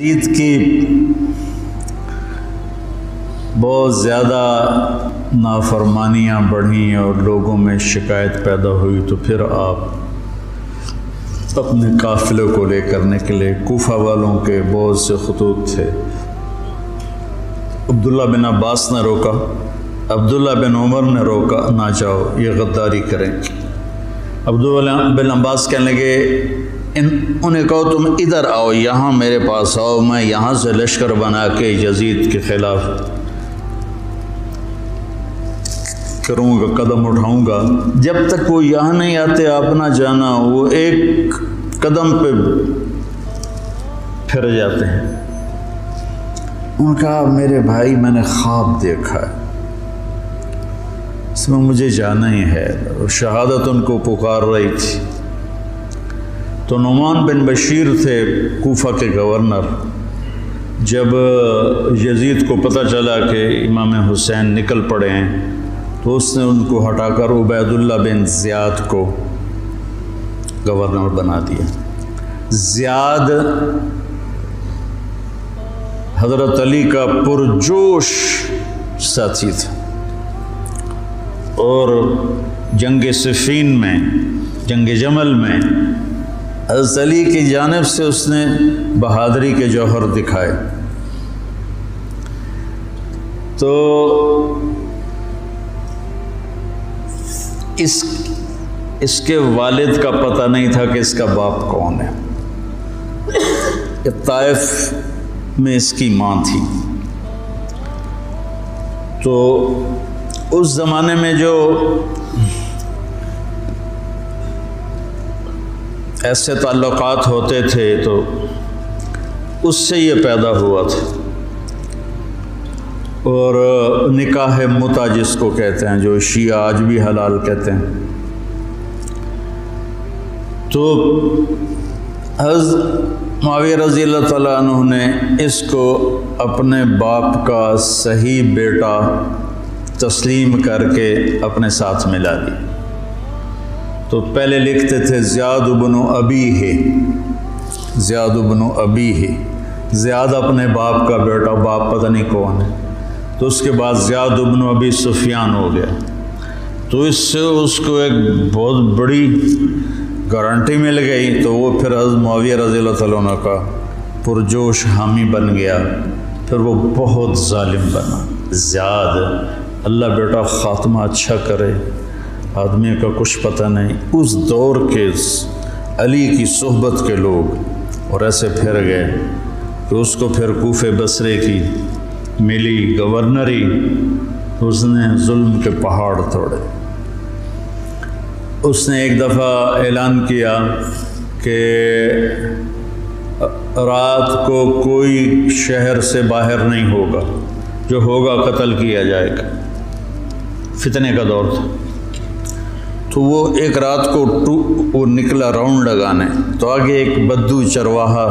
یزید کی بہت زیادہ نافرمانیاں بڑھیں اور لوگوں میں شکایت پیدا ہوئی تو پھر آپ اپنے قافلے کو لے کر نکلے۔ کوفہ والوں کے بہت سے خطوط تھے۔ عبداللہ بن عباس نے روکا، عبداللہ بن عمر نے روکا، نہ جاؤ، یہ غداری کریں۔ عبداللہ بن عباس کہنے لگے انہیں کہو تم ادھر آؤ، یہاں میرے پاس آؤ، میں یہاں سے لشکر بنا کے یزید کے خلاف کروں گا، قدم اٹھاؤں گا۔ جب تک وہ یہاں نہیں آتے آپ نہ جانا، وہ ایک قدم پہ پھر جاتے ہیں۔ انہوں نے کہا میرے بھائی میں نے خواب دیکھا ہے، اس میں مجھے جانا ہی ہے، اور شہادت ان کو پکار رہی تھی۔ تو نعمان بن بشیر تھے کوفہ کے گورنر۔ جب یزید کو پتہ چلا کہ امام حسین نکل پڑے ہیں تو اس نے ان کو ہٹا کر عبید اللہ بن زیاد کو گورنر بنا دیا۔ زیاد حضرت علی کا پرجوش ساتھی تھا، اور جنگ صفین میں، جنگ جمل میں حضرت علی کی جانب سے اس نے بہادری کے جوہر دکھائے۔ تو اس کے والد کا پتہ نہیں تھا کہ اس کا باپ کون ہے۔ طائف میں اس کی ماں تھی۔ تو اس زمانے میں جو ایسے تعلقات ہوتے تھے تو اس سے یہ پیدا ہوا تھا، اور نکاح متع جس کو کہتے ہیں، جو شیعہ آج بھی حلال کہتے ہیں۔ تو حضرت معاویہ رضی اللہ تعالیٰ عنہ نے اس کو اپنے باپ کا صحیح بیٹا تسلیم کر کے اپنے ساتھ ملا لی۔ تو پہلے لکھتے تھے زیاد بن ابی ہے، زیاد بن ابی ہے، زیاد اپنے باپ کا بیٹا، باپ پتہ نہیں کون ہے۔ تو اس کے بعد زیاد بن ابی سفیان ہو گیا۔ تو اس سے اس کو ایک بہت بڑی گارنٹی مل گئی، تو وہ پھر حضرت معاویہ رضی اللہ تعالیٰ عنہ کا پرجوش حامی بن گیا۔ پھر وہ بہت ظالم بنا زیاد۔ اللہ بیٹا خاتمہ اچھا کرے، آدمی کا کچھ پتہ نہیں۔ اس دور کے علی کی صحبت کے لوگ اور ایسے پھر گئے کہ اس کو پھر کوفے بصرے کی ملی گورنری، اس نے ظلم کے پہاڑ توڑے۔ اس نے ایک دفعہ اعلان کیا کہ رات کو کوئی شہر سے باہر نہیں ہوگا، جو ہوگا قتل کیا جائے گا۔ فتنے کا دور تھا۔ تو وہ ایک رات کو وہ نکلا راؤنڈ لگانے، تو آگے ایک بدو چرواہا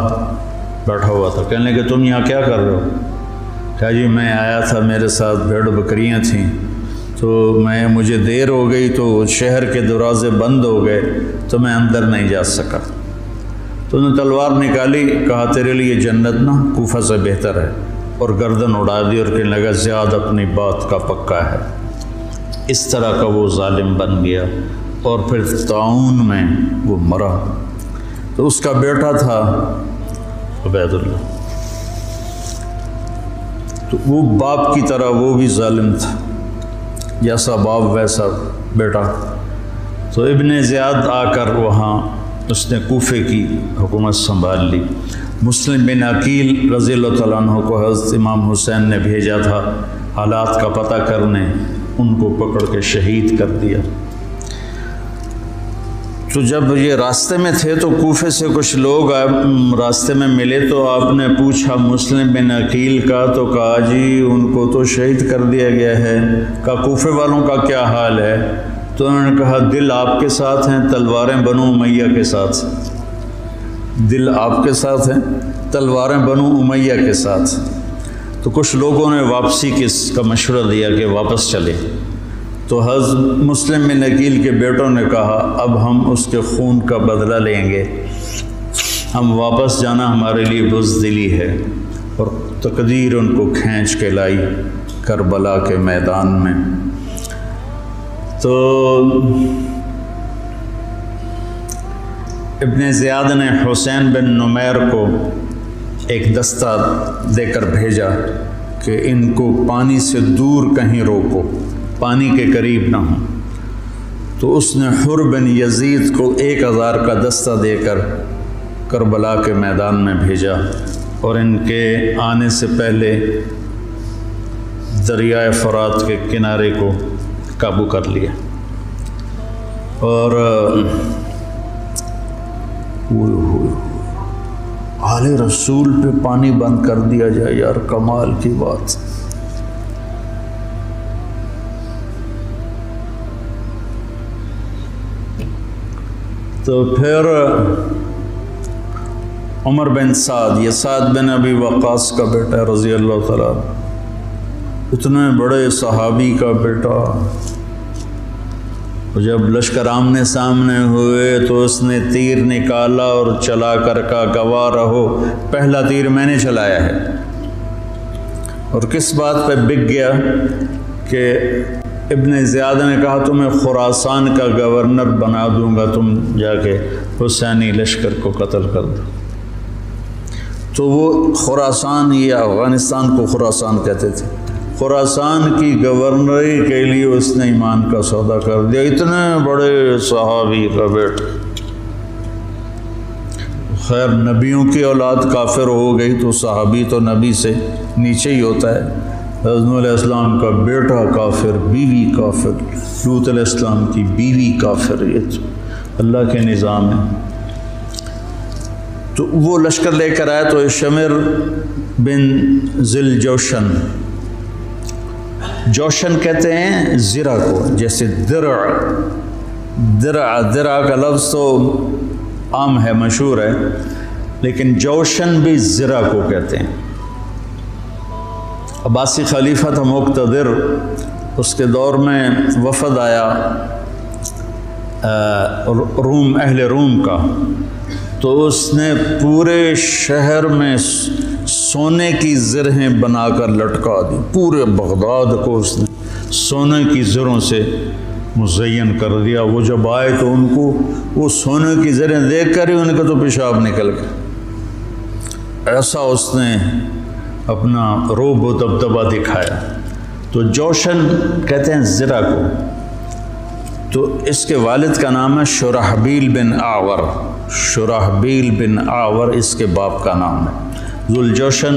بیٹھا ہوا تھا۔ کہنے لگے تم یہاں کیا کر رہے ہو؟ کہا جی میں آیا تھا، میرے ساتھ بھیڑ بکریاں تھیں، تو مجھے دیر ہو گئی تو شہر کے دروازے بند ہو گئے تو میں اندر نہیں جا سکا۔ تو انہوں نے تلوار نکالی، کہا تیرے لیے جنت نہ کوفہ سے بہتر ہے، اور گردن اڑا دی، اور کہنے لگا زیاد اپنی بات کا پکا ہے۔ اس طرح کا وہ ظالم بن گیا، اور پھر طاعون میں وہ مرا۔ تو اس کا بیٹا تھا عبید اللہ، تو وہ باپ کی طرح وہ بھی ظالم تھا، جیسا باپ ویسا بیٹا۔ تو ابن زیاد آ کر وہاں اس نے کوفے کی حکومت سنبھال لی۔ مسلم بن عقیل رضی اللہ تعالیٰ عنہ کو حضرت امام حسین نے بھیجا تھا حالات کا پتہ کرنے، ان کو پکڑ کے شہید کر دیا۔ تو جب یہ راستے میں تھے تو کوفے سے کچھ لوگ راستے میں ملے، تو آپ نے پوچھا مسلم بن عقیل کا، تو کہا جی ان کو تو شہید کر دیا گیا ہے۔ کہا کوفے والوں کا کیا حال ہے؟ تو انہوں نے کہا دل آپ کے ساتھ ہیں، تلواریں بنو امیہ کے ساتھ۔ دل آپ کے ساتھ ہیں، تلواریں بنو امیہ کے ساتھ۔ تو کچھ لوگوں نے واپسی کا مشورہ دیا کہ واپس چلے۔ تو حضرت مسلم بن عقیل کے بیٹوں نے کہا اب ہم اس کے خون کا بدلہ لیں گے، ہم واپس جانا ہمارے لیے بزدلی ہے، اور تقدیر ان کو کھینچ کے لائی کربلا کے میدان میں۔ تو ابن زیاد نے حسین بن نمیر کو ایک دستہ دے کر بھیجا کہ ان کو پانی سے دور کہیں روکو، پانی کے قریب نہ ہوں۔ تو اس نے حر بن یزید کو 1000 کا دستہ دے کر کربلا کے میدان میں بھیجا، اور ان کے آنے سے پہلے دریائے فرات کے کنارے کو قابو کر لیا۔ اور آل رسول پہ پانی بند کر دیا جائے، یار کمال کی بات۔ تو پھر عمر بن سعد، یہ سعد بن ابی وقاص کا بیٹا رضی اللہ تعالیٰ، اتنے بڑے صحابی کا بیٹا، جب لشکر آمنے سامنے ہوئے تو اس نے تیر نکالا اور چلا کر کہا گواہ رہو پہلا تیر میں نے چلایا ہے۔ اور کس بات پہ بک گیا کہ ابن زیاد نے کہا تمہیں خراسان کا گورنر بنا دوں گا، تم جا کے حسینی لشکر کو قتل کر دو۔ تو وہ خراسان، یہ افغانستان کو خراسان کہتے تھے، خراسان کی گورنری کے لیے اس نے ایمان کا سودا کر دیا، اتنے بڑے صحابی کا بیٹا۔ خیر نبیوں کی اولاد کافر ہو گئی تو صحابی تو نبی سے نیچے ہی ہوتا ہے۔ حضرت نوح علیہ السلام کا بیٹا کافر، بیوی کافر، لوط علیہ السلام کی بیوی کافر، یہ تو اللہ کے نظام ہے۔ تو وہ لشکر لے کر آیا تو شمر بن ذل جوشن، جوشن کہتے ہیں زرہ کو، جیسے درع کا لفظ تو عام ہے، مشہور ہے، لیکن جوشن بھی زرہ کو کہتے ہیں۔ عباسی خلیفہ تھا مقتدر، اس کے دور میں وفد آیا روم، اہل روم کا، تو اس نے پورے شہر میں سونے کی زرہیں بنا کر لٹکا دی، پورے بغداد کو اس نے سونے کی زروں سے مزین کر دیا۔ وہ جب آئے تو ان کو وہ سونے کی زریں دیکھ کر ہی ان کا تو پیشاب نکل گیا، ایسا اس نے اپنا روب و دبدبہ دکھایا۔ تو جوشن کہتے ہیں زرہ کو۔ تو اس کے والد کا نام ہے شرحبیل بن آور، شرحبیل بن آور اس کے باپ کا نام ہے۔ ذوالجوشن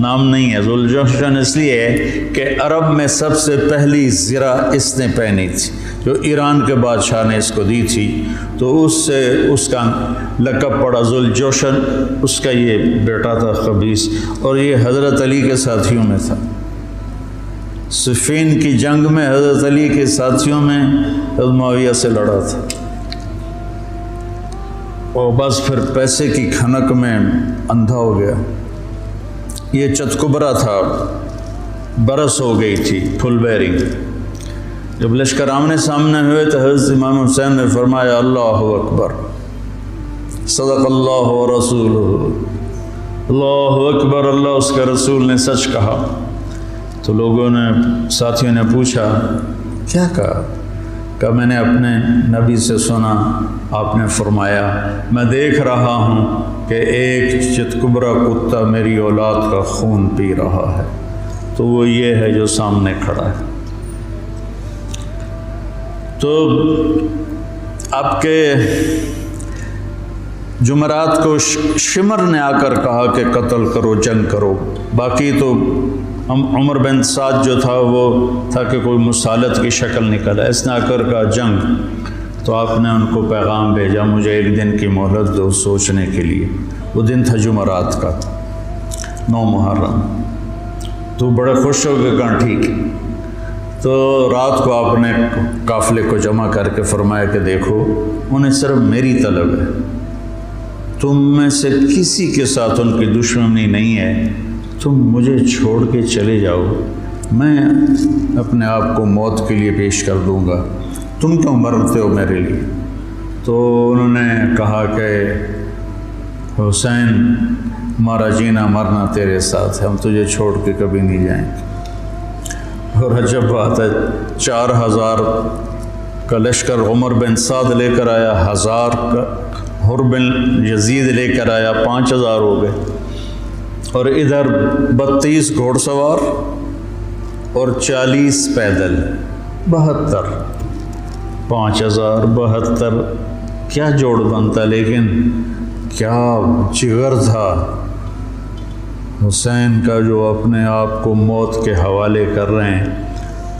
نام نہیں ہے، ذوالجوشن اس لیے ہے کہ عرب میں سب سے پہلی زرہ اس نے پہنی تھی، جو ایران کے بادشاہ نے اس کو دی تھی، تو اس سے اس کا لقب پڑا ذوالجوشن۔ اس کا یہ بیٹا تھا خبیث، اور یہ حضرت علی کے ساتھیوں میں تھا۔ صفین کی جنگ میں حضرت علی کے ساتھیوں میں حضرت معاویہ سے لڑا تھا، اور بس پھر پیسے کی کھنک میں اندھا ہو گیا۔ یہ چتکبرا تھا، برس ہو گئی تھی، پھل بیرنگ۔ جب لشکر آمنے سامنے ہوئے تو حضرت امام حسین نے فرمایا اللہ اکبر، صدق اللہ و رسولہ، اللہ اکبر، اللہ اس کے رسول نے سچ کہا۔ تو لوگوں نے، ساتھیوں نے پوچھا کیا کہا؟ کہ میں نے اپنے نبی سے سنا، آپ نے فرمایا میں دیکھ رہا ہوں کہ ایک چتکبرا کتا میری اولاد کا خون پی رہا ہے، تو وہ یہ ہے جو سامنے کھڑا ہے۔ تو آپ کے جمعرات کو شمر نے آ کر کہا کہ قتل کرو، جنگ کرو، باقی تو عمر بن سعد جو تھا وہ تھا کہ کوئی مسالت کی شکل نکلا، اس نے آ کر کہا جنگ۔ تو آپ نے ان کو پیغام بھیجا مجھے ایک دن کی مہلت دو سوچنے کے لیے۔ وہ دن تھا جمعرات کا، 9 محرم۔ تو بڑے خوش ہو گئے، کہا ٹھیک۔ تو رات کو آپ نے قافلے کو جمع کر کے فرمایا کہ دیکھو انہیں صرف میری طلب ہے، تم میں سے کسی کے ساتھ ان کی دشمنی نہیں ہے، تم مجھے چھوڑ کے چلے جاؤ، میں اپنے آپ کو موت کے لیے پیش کر دوں گا، تم کیوں مرتے ہو میرے لیے؟ تو انہوں نے کہا کہ حسین ہمارا جینا مرنا تیرے ساتھ ہے، ہم تجھے چھوڑ کے کبھی نہیں جائیں گے۔ اور عجب بات ہے، 4000 کا لشکر عمر بن سعد لے کر آیا، 1000 کا حر بن یزید لے کر آیا، 5000 ہو گئے، اور ادھر 32 گھوڑ سوار اور 40 پیدل، 72، 5000 72، کیا جوڑ بنتا، لیکن کیا جگر تھا حسین کا، جو اپنے آپ کو موت کے حوالے کر رہے ہیں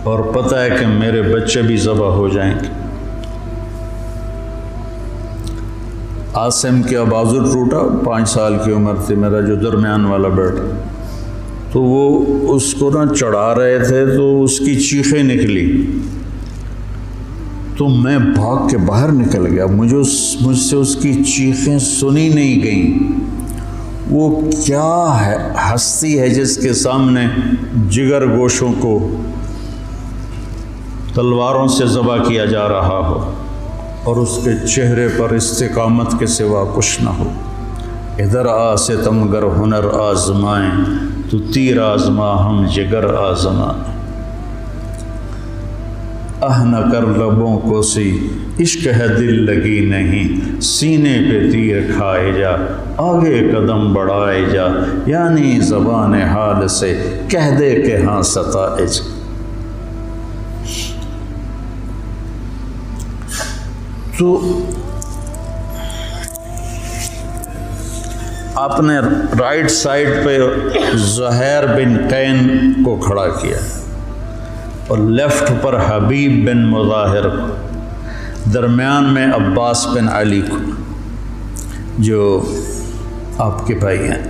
اور پتہ ہے کہ میرے بچے بھی ذبح ہو جائیں گے۔ عاصم کا بازو ٹوٹا، 5 سال کی عمر تھی، میرا جو درمیان والا بیٹا، تو وہ اس کو نہ چڑھا رہے تھے تو اس کی چیخیں نکلی، تو میں بھاگ کے باہر نکل گیا، مجھ سے اس کی چیخیں سنی نہیں گئیں۔ وہ کیا ہے ہستی ہے جس کے سامنے جگر گوشوں کو تلواروں سے ذبح کیا جا رہا ہو اور اس کے چہرے پر استقامت کے سوا کچھ نہ ہو۔ ادھر آ ستمگر ہنر آزمائیں، تو تیر آزما ہم جگر آزمائیں۔ نہ کر لبوں کو سی عشق ہے دل لگی نہیں، سینے پہ تیر کھائے جا آگے قدم بڑھائے جا، یعنی زبان حال سے کہہ دے کہ ہاں ستائے جا۔ تو آپ نے رائٹ سائڈ پہ زہیر بن قین کو کھڑا کیا اور لیفٹ پر حبیب بن مظاہر کو، درمیان میں عباس بن علی کو، جو آپ کے بھائی ہیں۔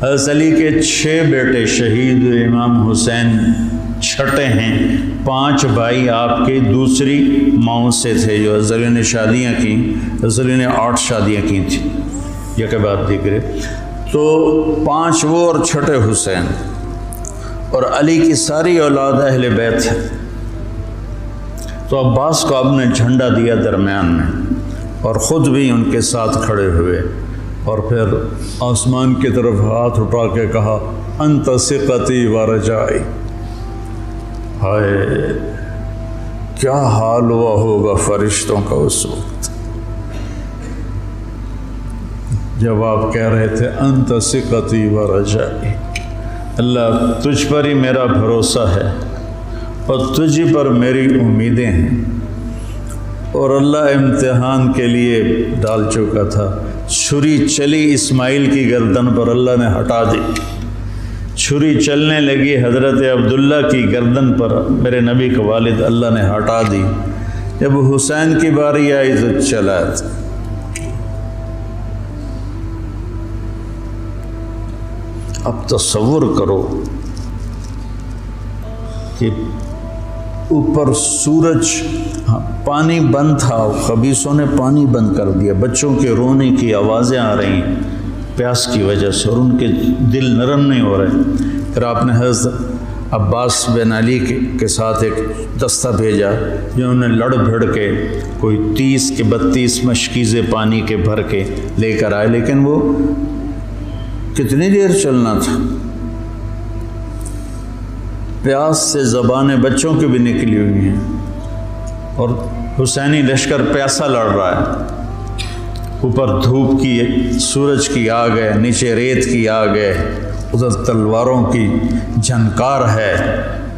حضرت علی کے 6 بیٹے شہید ہوئے، امام حسین چھٹے ہیں، 5 بھائی آپ کے دوسری ماؤں سے تھے، جو حضرت علی نے شادیاں کی، حضرت علی نے 8 شادیاں کی تھیں، یہ کہ بات دیکھ رہے، تو 5 وہ اور چھٹے حسین، اور علی کی ساری اولاد اہل بیت ہے۔ تو عباس کو آپ نے جھنڈا دیا درمیان میں، اور خود بھی ان کے ساتھ کھڑے ہوئے، اور پھر آسمان کی طرف ہاتھ اٹھا کے کہا انت ثقتی و رجائی۔ ہائے کیا حال ہوا ہوگا فرشتوں کا اس وقت جب آپ کہہ رہے تھے انت ثقتی و رجائی، اللہ تجھ پر ہی میرا بھروسہ ہے اور تجھ پر میری امیدیں ہیں۔ اور اللہ امتحان کے لیے ڈال چکا تھا، چھری چلی اسماعیل کی گردن پر، اللہ نے ہٹا دی، چھری چلنے لگی حضرت عبداللہ کی گردن پر، میرے نبی کا والد، اللہ نے ہٹا دی۔ جب حسین کی باری آئی تو چلا تھا۔ اب تصور کرو کہ اوپر سورج، پانی بند تھا، خبیثوں نے پانی بند کر دیا، بچوں کے رونے کی آوازیں آ رہی ہیں پیاس کی وجہ سے، اور ان کے دل نرم نہیں ہو رہے۔ پھر آپ نے حضرت عباس بن علی کے ساتھ ایک دستہ بھیجا، جنہوں نے لڑ بھڑ کے کوئی 30 کے 32 مشکیزیں پانی کے بھر کے لے کر آئے، لیکن وہ کتنی دیر چلنا تھا، پیاس سے زبانیں بچوں کی بھی نکلی ہوئی ہیں، اور حسینی لشکر پیاسا لڑ رہا ہے، اوپر دھوپ کی سورج کی آگ ہے، نیچے ریت کی آگ ہے، ادھر تلواروں کی جھنکار ہے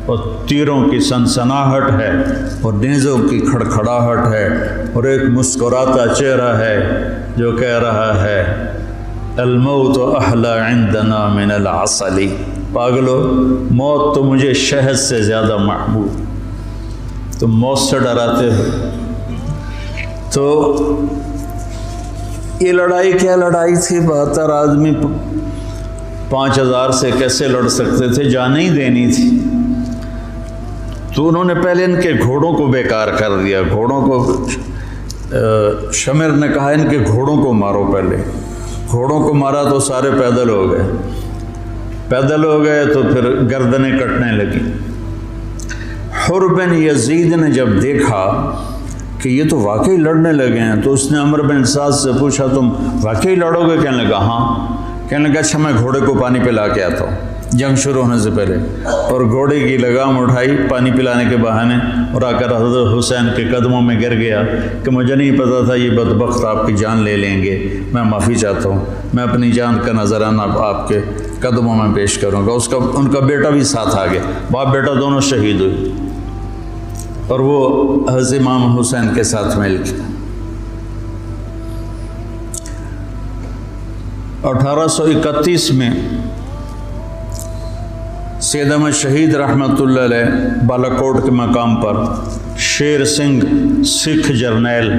اور تیروں کی سنسناہٹ ہے اور نیزوں کی کھڑکھڑاہٹ ہے، اور ایک مسکراتا چہرہ ہے جو کہہ رہا ہے الموت احلی عندنا من العسل، پاگلو موت تو مجھے شہد سے زیادہ محبوب، تم موت سے ڈراتے ہو۔ تو یہ لڑائی کیا لڑائی تھی، 72 آدمی 5000 سے کیسے لڑ سکتے تھے، جانیں ہی دینی تھی۔ تو انہوں نے پہلے ان کے گھوڑوں کو بیکار کر دیا، گھوڑوں کو، شمر نے کہا ان کے گھوڑوں کو مارو، پہلے گھوڑوں کو مارا تو سارے پیدل ہو گئے، پیدل ہو گئے تو پھر گردنیں کٹنے لگی۔ حر بن یزید نے جب دیکھا کہ یہ تو واقعی لڑنے لگے ہیں. تو اس نے عمرو بن سعد سے پوچھا تم واقعی لڑو گے؟ کہنے لگا ہاں. کہنے لگا اچھا میں گھوڑے کو پانی پلا کے آتا ہوں جنگ شروع ہونے سے پہلے. اور گھوڑے کی لگام اٹھائی پانی پلانے کے بہانے اور آ کر حضرت حسین کے قدموں میں گر گیا کہ مجھے نہیں پتا تھا یہ بدبخت آپ کی جان لے لیں گے. میں معافی چاہتا ہوں، میں اپنی جان کا نذرانہ آپ کے قدموں میں پیش کروں گا. ان کا بیٹا بھی ساتھ آ گیا، باپ بیٹا دونوں شہید ہوئے اور وہ حضرت امام حسین کے ساتھ مل کے 1831 میں سید احمد شہید رحمۃ اللہ علیہ بالا کوٹ کے مقام پر شیر سنگھ سکھ جرنیل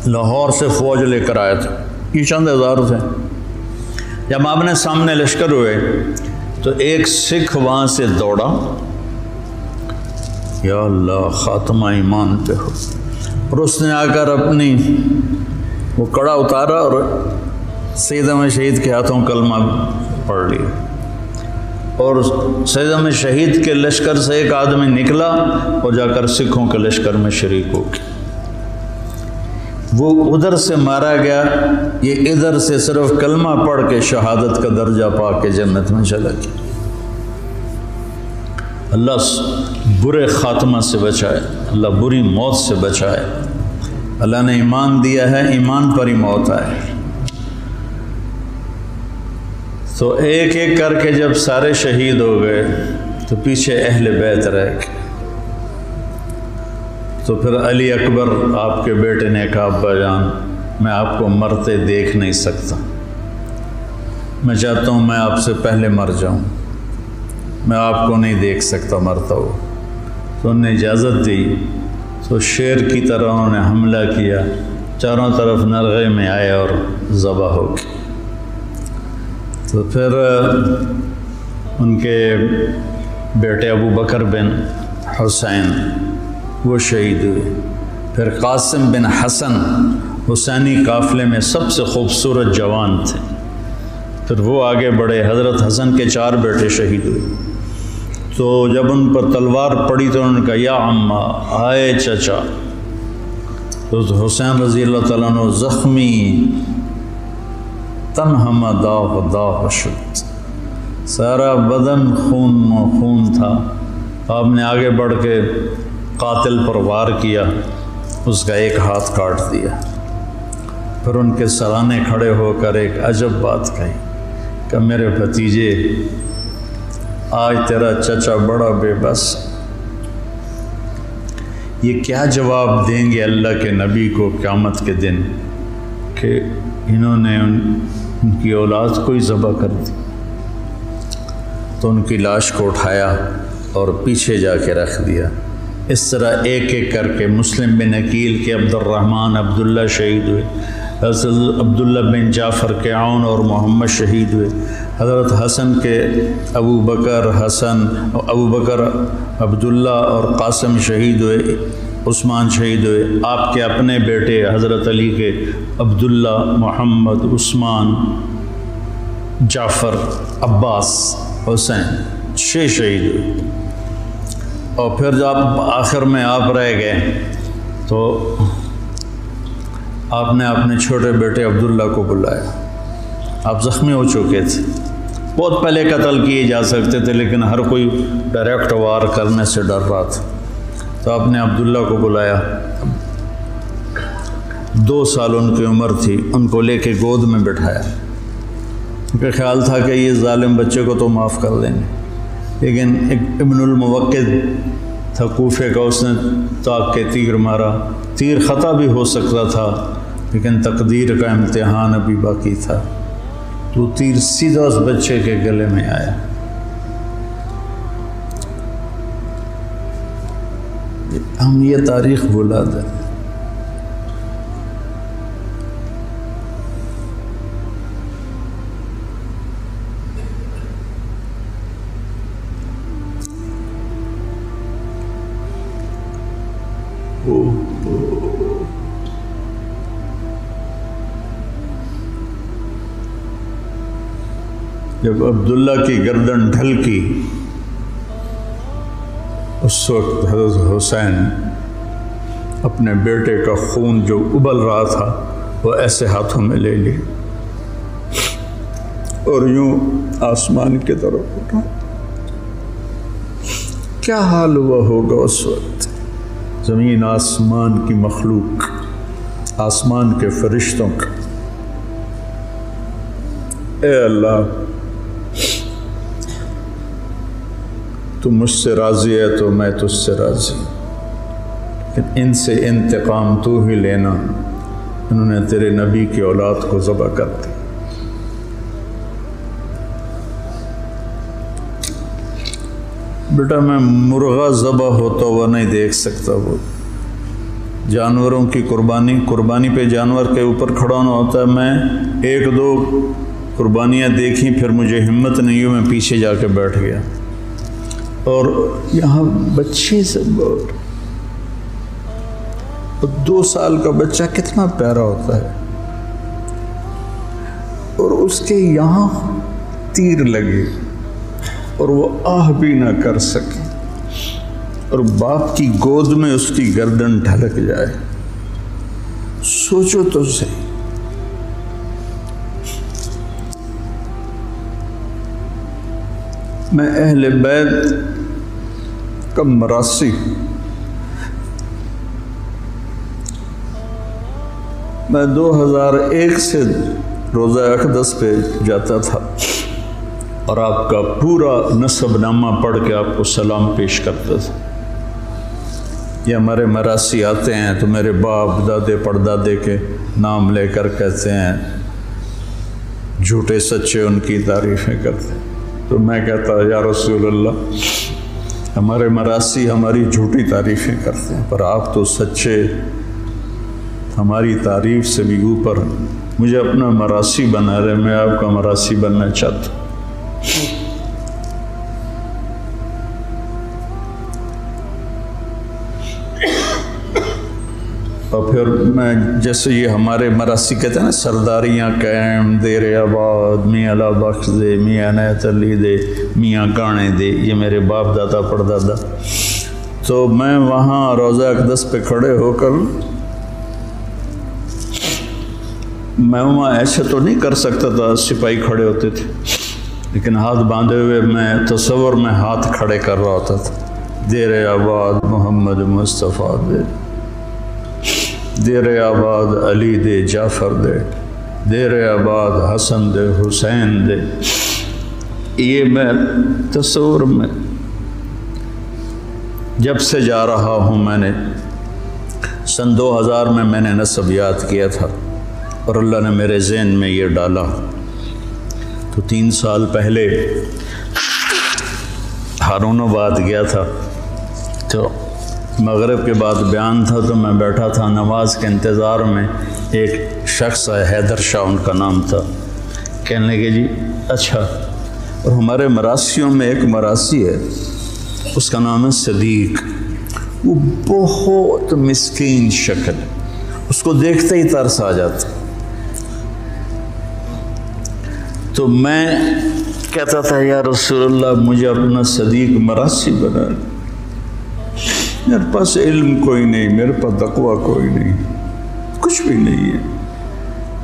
لاہور سے فوج لے کر آئے تھے. یہ چند ہزار تھے. جب آمنے سامنے لشکر ہوئے تو ایک سکھ وہاں سے دوڑا، یا اللہ خاتمہ ایمان پہ ہو. اور اس نے آ کر اپنی وہ کڑا اتارا اور سید احمد شہید کے ہاتھوں کلمہ پڑھ لیا. اور سید احمد شہید کے لشکر سے ایک آدمی نکلا اور جا کر سکھوں کے لشکر میں شریک ہو گیا. وہ ادھر سے مارا گیا، یہ ادھر سے صرف کلمہ پڑھ کے شہادت کا درجہ پا کے جنت میں چلا گیا. اللہ برے خاتمہ سے بچائے، اللہ بری موت سے بچائے. اللہ نے ایمان دیا ہے، ایمان پر ہی موت آئے. تو ایک ایک کر کے جب سارے شہید ہو گئے تو پیچھے اہل بیت رہ گئے. تو پھر علی اکبر آپ کے بیٹے نے کہا ابا جان میں آپ کو مرتے دیکھ نہیں سکتا، میں چاہتا ہوں میں آپ سے پہلے مر جاؤں، میں آپ کو نہیں دیکھ سکتا مرتا ہو. تو انہوں نے اجازت دی. تو شیر کی طرح انہوں نے حملہ کیا، چاروں طرف نرغے میں آئے اور ذبح ہو گئے. تو پھر ان کے بیٹے ابو بکر بن حسین وہ شہید ہوئے. پھر قاسم بن حسن حسینی قافلے میں سب سے خوبصورت جوان تھے. پھر وہ آگے بڑھے، حضرت حسن کے 4 بیٹے شہید ہوئے. تو جب ان پر تلوار پڑی تو انہوں نے کہا یا عمّا، آئے چچا. تو حسین رضی اللہ تعالیٰ عنہ زخمی تنہم داغ داغ شد، سارا بدن خون و خون تھا. آپ نے آگے بڑھ کے قاتل پر وار کیا، اس کا ایک ہاتھ کاٹ دیا. پھر ان کے سرانے کھڑے ہو کر ایک عجب بات کہی کہ میرے بھتیجے آج تیرا چچا بڑا بے بس، یہ کیا جواب دیں گے اللہ کے نبی کو قیامت کے دن کہ انہوں نے ان کی اولاد کو ہی ذبح کر دی. تو ان کی لاش کو اٹھایا اور پیچھے جا کے رکھ دیا. اس طرح ایک ایک کر کے مسلم بن عقیل کے عبد الرحمن عبداللہ شہید ہوئے، حضرت عبداللہ بن جعفر کے عون اور محمد شہید ہوئے، حضرت حسن کے ابو بکر حسن، ابو بکر عبداللہ اور قاسم شہید ہوئے، عثمان شہید ہوئے. آپ کے اپنے بیٹے حضرت علی کے عبداللہ، محمد، عثمان، جعفر، عباس، حسین 6 شہید ہوئے. اور پھر جب آخر میں آپ رہ گئے تو آپ نے اپنے چھوٹے بیٹے عبداللہ کو بلایا. آپ زخمی ہو چکے تھے، بہت پہلے قتل کیے جا سکتے تھے لیکن ہر کوئی ڈائریکٹ وار کرنے سے ڈر رہا تھا. تو آپ نے عبداللہ کو بلایا. 2 سال ان کی عمر تھی. ان کو لے کے گود میں بٹھایا. ان کا خیال تھا کہ یہ ظالم بچے کو تو معاف کر دیں گے، لیکن ایک ابن الموقد تھا کوفے کا، اس نے طاق کے تیر مارا. تیر خطا بھی ہو سکتا تھا لیکن تقدیر کا امتحان ابھی باقی تھا. تو تیر سیدھا اس بچے کے گلے میں آیا. ہم یہ تاریخ بھلا دیں. جب عبداللہ کی گردن ڈھلکی اس وقت حضرت حسین اپنے بیٹے کا خون جو ابل رہا تھا وہ ایسے ہاتھوں میں لے لی اور یوں آسمان کی طرف اٹھا۔ کیا حال ہوا ہوگا اس وقت زمین آسمان کی مخلوق، آسمان کے فرشتوں کا۔ اے اللہ، تو مجھ سے راضی ہے تو میں تجھ سے راضی، لیکن ان سے انتقام تو ہی لینا، انہوں نے تیرے نبی کی اولاد کو ذبح کر دی۔ بیٹا میں مرغا ذبح ہوتا ہوا نہیں دیکھ سکتا، وہ جانوروں کی قربانی پہ جانور کے اوپر کھڑا ہونا ہوتا ہے۔ میں ایک دو قربانیاں دیکھیں، پھر مجھے ہمت نہیں ہوئی، میں پیچھے جا کے بیٹھ گیا۔ اور یہاں بچے سے 2 سال کا بچہ کتنا پیارا ہوتا ہے، اور اس کے یہاں تیر لگے اور وہ آہ بھی نہ کر سکے، اور باپ کی گود میں اس کی گردن ڈھلک جائے۔ سوچو تو صحیح۔ میں اہل بیت کا مراسی، میں 2001 سے روزہ اقدس پہ جاتا تھا اور آپ کا پورا نسب نامہ پڑھ کے آپ کو سلام پیش کرتا تھا۔ یہ ہمارے مراسی آتے ہیں تو میرے باپ دادے پردادے کے نام لے کر کہتے ہیں، جھوٹے سچے ان کی تعریفیں کرتے ہیں۔ تو میں کہتا یا رسول اللہ، ہمارے مراسی ہماری جھوٹی تعریفیں کرتے ہیں، پر آپ تو سچے، ہماری تعریف سے بھی اوپر، مجھے اپنا مراسی بنا رہے، میں آپ کا مراسی بننا چاہتا ہوں۔ اور پھر میں جیسے یہ ہمارے مراسی کہتے ہیں نا، سرداریاں قائم، دیر آباد، میاں لا بخش دے، میاں عنایت علی دے، میاں گانے دے، یہ میرے باپ دادا پردادا۔ تو میں وہاں روزہ اقدس پہ کھڑے ہو کر میں وہاں ایسے تو نہیں کر سکتا تھا، سپاہی کھڑے ہوتے تھے، لیکن ہاتھ باندھے ہوئے میں تصور میں ہاتھ کھڑے کر رہا ہوتا تھا۔ دیر آباد محمد مصطفیٰ دے، دیر آباد علی دے جعفر دے، دیر آباد حسن دے حسین دے۔ یہ میں تصور میں جب سے جا رہا ہوں، میں نے سن 2000 میں نے نسب یاد کیا تھا اور اللہ نے میرے ذہن میں یہ ڈالا۔ تو 3 سال پہلے ہارون آباد گیا تھا، تو مغرب کے بعد بیان تھا، تو میں بیٹھا تھا نماز کے انتظار میں۔ ایک شخص ہے، حیدر شاہ ان کا نام تھا، کہنے لگے جی اچھا، اور ہمارے مراسیوں میں ایک مراسی ہے، اس کا نام ہے صدیق، وہ بہت مسکین شکل، اس کو دیکھتے ہی ترس آ جاتا۔ تو میں کہتا تھا یا رسول اللہ، مجھے اپنا صدیق مراسی بنا، میرے پاس علم کوئی نہیں، میرے پاس تقویٰ کوئی نہیں، کچھ بھی نہیں ہے،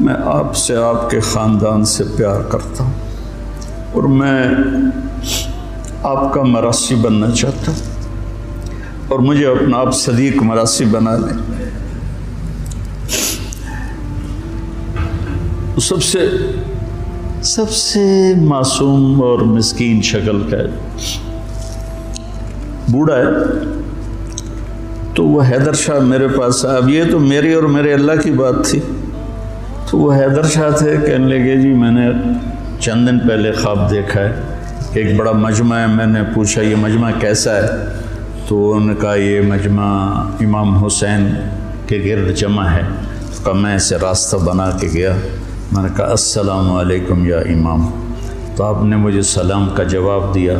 میں آپ سے، آپ کے خاندان سے پیار کرتا ہوں، اور میں آپ کا مراسی بننا چاہتا ہوں، اور مجھے اپنا آپ صدیق مراسی بنا لیں۔ سب سے معصوم اور مسکین شکل کا ہے، بوڑھا ہے۔ تو وہ حیدر شاہ میرے پاس، اب یہ تو میری اور میرے اللہ کی بات تھی، تو وہ حیدر شاہ تھے، کہنے لگے جی میں نے چند دن پہلے خواب دیکھا ہے کہ ایک بڑا مجمع ہے۔ میں نے پوچھا یہ مجمع کیسا ہے؟ تو انہوں نے کہا یہ مجمع امام حسین کے گرد جمع ہے۔ تو کہا میں اسے راستہ بنا کے گیا، میں نے کہا السلام علیکم یا امام، تو آپ نے مجھے سلام کا جواب دیا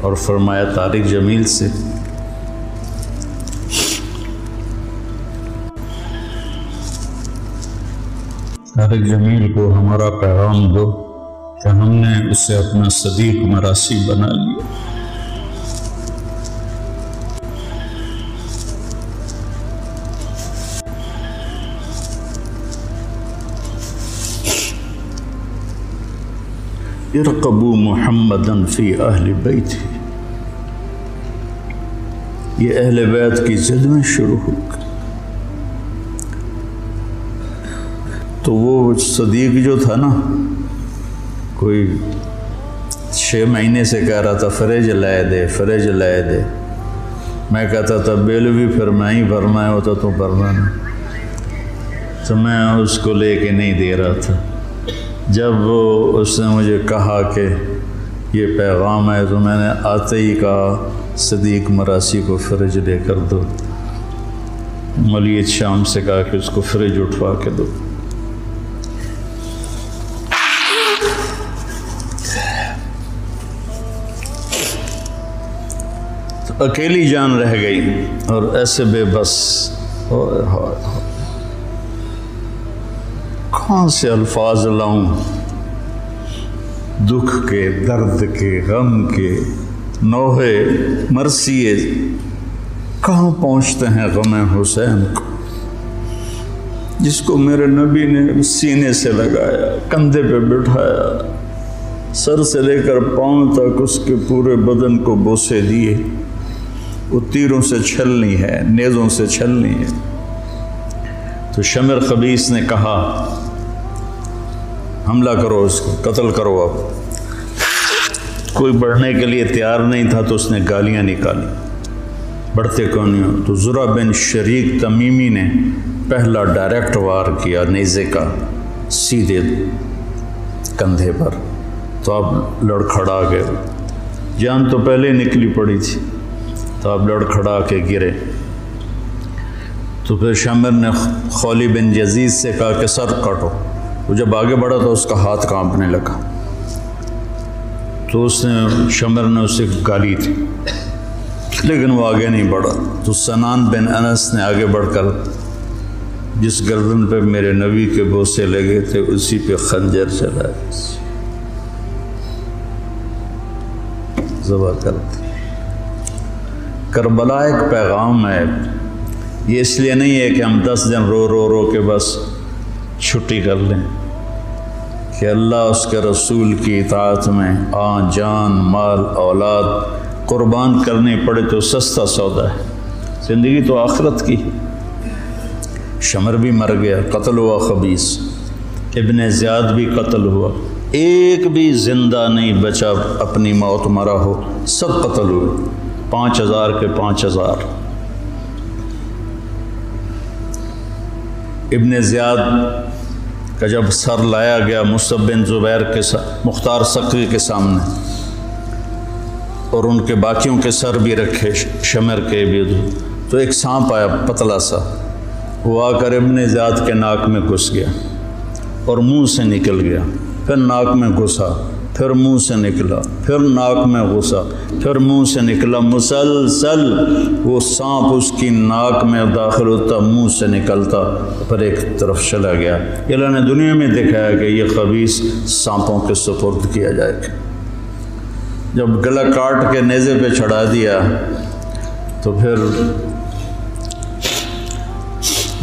اور فرمایا طارق جمیل سے طارق جمیل کو ہمارا پیغام دو کہ ہم نے اسے اپنا صدیق مراسی بنا لیا۔ ارقبوا محمدا فی اہل بیت، یہ اہل بیت کی ضد میں شروع ہو گئی۔ تو وہ صدیق جو تھا نا، کوئی 6 مہینے سے کہہ رہا تھا فریج لائے دے، فریج لائے دے۔ میں کہتا تھا بل بھی پھر میں ہی بھرنا ہوتا تو بھرنا نہیں، تو میں اس کو لے کے نہیں دے رہا تھا۔ جب اس نے مجھے کہا کہ یہ پیغام ہے تو میں نے آتے ہی کہا صدیق مراسی کو فریج لے کر دو۔ مولید شام سے کہا کہ اس کو فریج اٹھوا کے دو۔ اکیلی جان رہ گئی اور ایسے بے بس، کہاں سے الفاظ لاؤں، دکھ کے، درد کے، غم کے، نوحے مرثیے کہاں پہنچتے ہیں غم حسین کو، جس کو میرے نبی نے سینے سے لگایا، کندھے پہ بٹھایا، سر سے لے کر پاؤں تک اس کے پورے بدن کو بوسے دیے۔ وہ تیروں سے چھلنی ہے، نیزوں سے چھلنی ہے۔ تو شمر خبیث نے کہا حملہ کرو، اس کو قتل کرو۔ اب کوئی بڑھنے کے لیے تیار نہیں تھا تو اس نے گالیاں نکالی، بڑھتے کیوں نہیں ہو؟ تو زرع بن شریک تمیمی نے پہلا ڈائریکٹ وار کیا نیزے کا سیدھے کندھے پر، تو اب لڑکھڑا گئے، جان تو پہلے نکلی پڑی تھی، تو اب لڑکھڑا کے گرے۔ تو پھر شمر نے خولی بن یزید سے کہا کہ سر کاٹو۔ وہ جب آگے بڑھا تو اس کا ہاتھ کانپنے لگا، تو اس نے شمر نے اسے گالی تھی، لیکن وہ آگے نہیں بڑھا۔ تو سنان بن انس نے آگے بڑھ کر جس گردن پہ میرے نبی کے بوسے لگے تھے اسی پہ خنجر چلایا، ذبح کر دی۔ کربلا ایک پیغام ہے، یہ اس لیے نہیں ہے کہ ہم 10 دن رو رو رو کے بس چھٹی کر لیں، کہ اللہ اس کے رسول کی اطاعت میں جان مال اولاد قربان کرنی پڑے تو سستا سودا ہے، زندگی تو آخرت کی۔ شمر بھی مر گیا، قتل ہوا خبیث، ابن زیاد بھی قتل ہوا، ایک بھی زندہ نہیں بچا اپنی موت مرا ہو، سب قتل ہوئے، 5000 کے 5000۔ ابن زیاد کا جب سر لایا گیا مصعب بن زبیر کے مختار سقری کے سامنے، اور ان کے باقیوں کے سر بھی رکھے شمر کے بھی، تو ایک سانپ آیا پتلا سا، وہ آ کر ابن زیاد کے ناک میں گھس گیا اور منہ سے نکل گیا، پھر ناک میں گھسا، پھر منہ سے نکلا، پھر ناک میں گھسا، پھر منہ سے نکلا، مسلسل وہ سانپ اس کی ناک میں داخل ہوتا، منہ سے نکلتا، پھر ایک طرف چلا گیا۔ اللہ نے دنیا میں دکھایا کہ یہ خبیث سانپوں کے سپرد کیا جائے گا۔ جب گلا کاٹ کے نیزے پہ چڑھا دیا تو پھر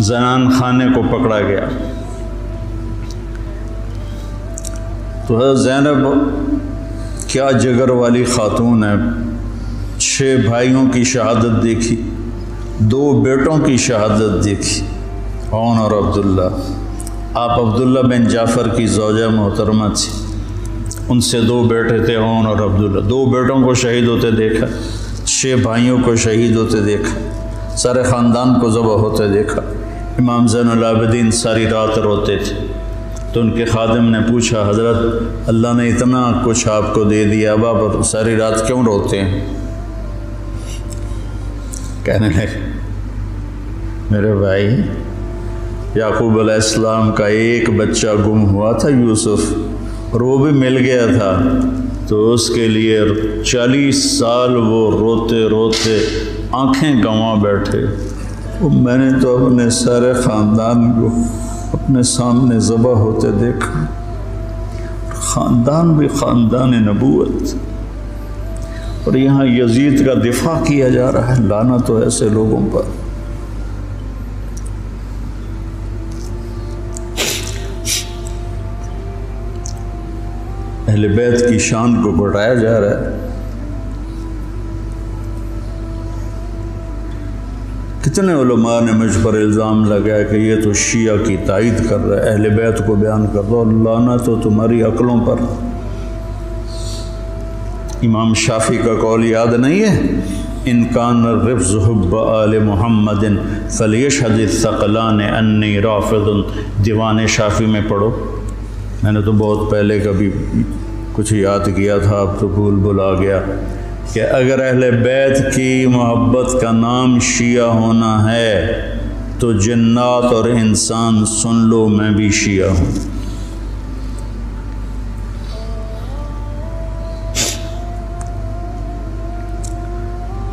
زنان خانے کو پکڑا گیا۔ تو حضرت زینب کیا جگر والی خاتون ہے، 6 بھائیوں کی شہادت دیکھی، 2 بیٹوں کی شہادت دیکھی، عون اور عبداللہ۔ آپ عبداللہ بن جعفر کی زوجہ محترمہ تھی، ان سے 2 بیٹے تھے، عون اور عبداللہ۔ 2 بیٹوں کو شہید ہوتے دیکھا، 6 بھائیوں کو شہید ہوتے دیکھا، سارے خاندان کو ذبح ہوتے دیکھا۔ امام زین العابدین ساری رات روتے تھے، تو ان کے خادم نے پوچھا حضرت اللہ نے اتنا کچھ آپ کو دے دیا، اب آپ ساری رات کیوں روتے ہیں؟ کہنے لگے میرے بھائی یعقوب علیہ السلام کا ایک بچہ گم ہوا تھا یوسف، اور وہ بھی مل گیا تھا، تو اس کے لیے 40 سال وہ روتے روتے آنکھیں گنوا بیٹھے۔ میں نے تو اپنے سارے خاندان کو اپنے سامنے ذبح ہوتے دیکھا، خاندان بھی خاندان نبوت، اور یہاں یزید کا دفاع کیا جا رہا ہے۔ لعنت ہو ایسے لوگوں پر۔ اہل بیت کی شان کو گھٹایا جا رہا ہے۔ کتنے علماء نے مجھ پر الزام لگایا کہ یہ تو شیعہ کی تائید کر رہا ہے، اہل بیت کو بیان کر دو، لعنت تو تمہاری عقلوں پر۔ امام شافعی کا قول یاد نہیں ہے؟ ان کان الرفض حب آل محمد فلیشہد الثقلان انی رافض، دیوان شافعی میں پڑھو۔ میں نے تو بہت پہلے کبھی کچھ یاد کیا تھا، اب تو بھول آ گیا کہ اگر اہل بیت کی محبت کا نام شیعہ ہونا ہے تو جنات اور انسان سن لو، میں بھی شیعہ ہوں۔